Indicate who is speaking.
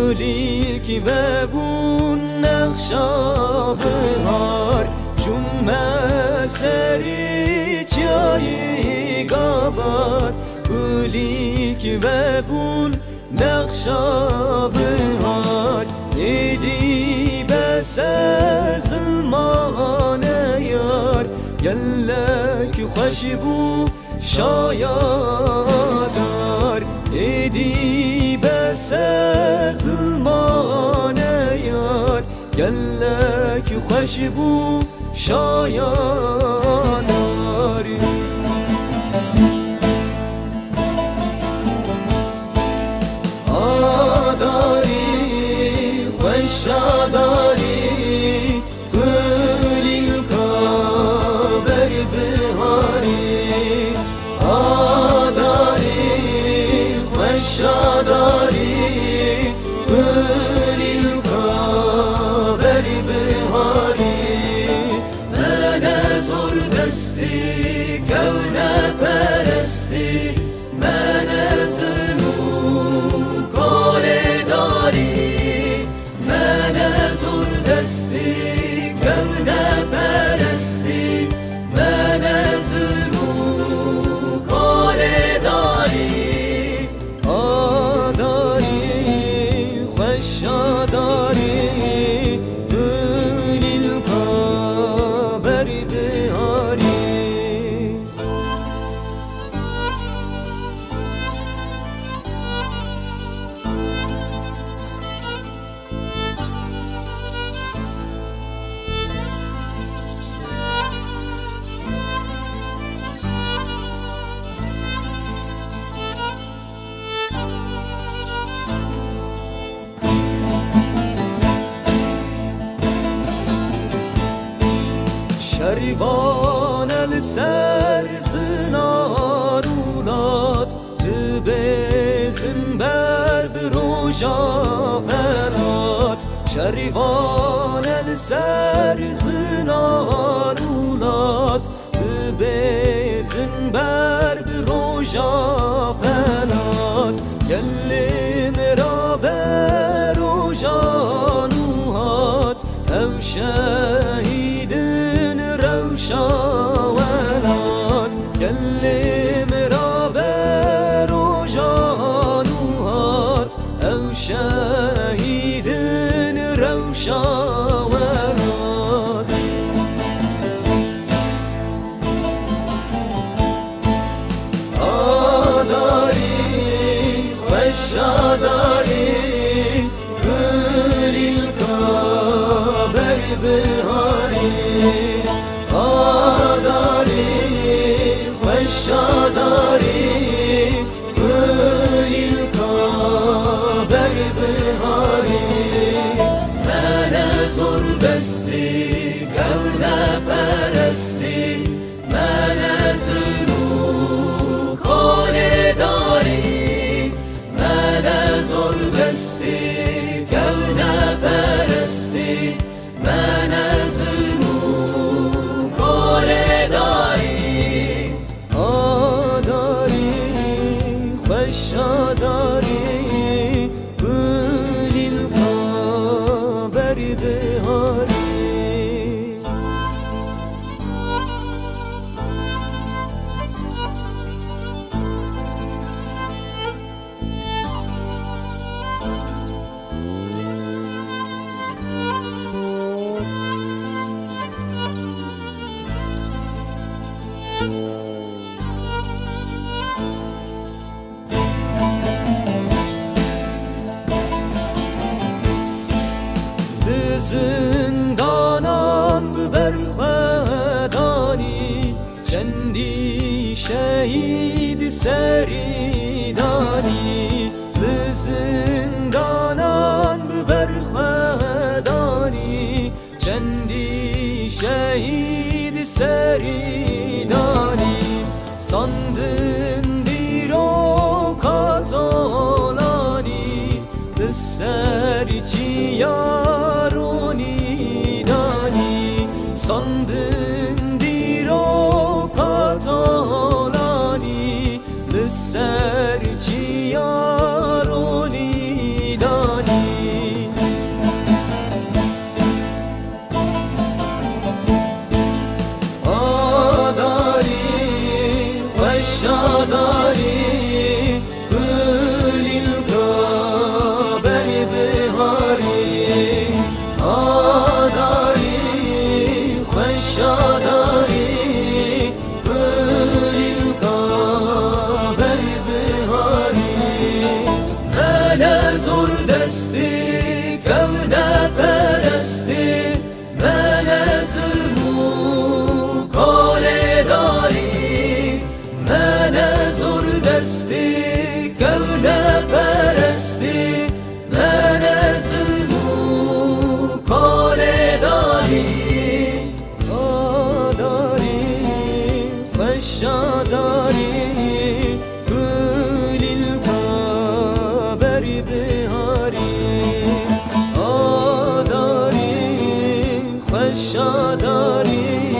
Speaker 1: گلی که ببون نقشا بهار چون مسری چایی گابار گلی که ببون نقشا بهار دیدی بس ظلمان یار گلک خوش بو شایدار دیدی بس ظلمان یار گلک خوش بو شایدار آداری خوش آداری گلی کابر بهاری آداری خوش آداری گلی کابر بهاری من زور دستی کون پرستی من شریبان السر زنارولات لبزن بر بروجا فرات شریبان السر زنارولات لبزن بر بروجا فرات گلی مرا بروجا نوهات او شهید شاولات گلی مرا برو جانوهات او شهیدن رو شاولات آداری خوش آداری گلی کابر بهاری شاداری گلی کابر بهاری من زور بستی گل پرستی من زرو کال داری من زور بستی گل پرستی من زرو کال داری شاداری گلی کابر بهاری زندانان ببر خدانی چندی شهید سریدانی به زندانان ببر خدانی چندی شهید سریدانی ساندن دیرو کاتولانی به سرچی یارونی دانی ساندن دیرو کاتولانی به سرچی یارونی دانی داری گل القبر بهاری آداری خوش داری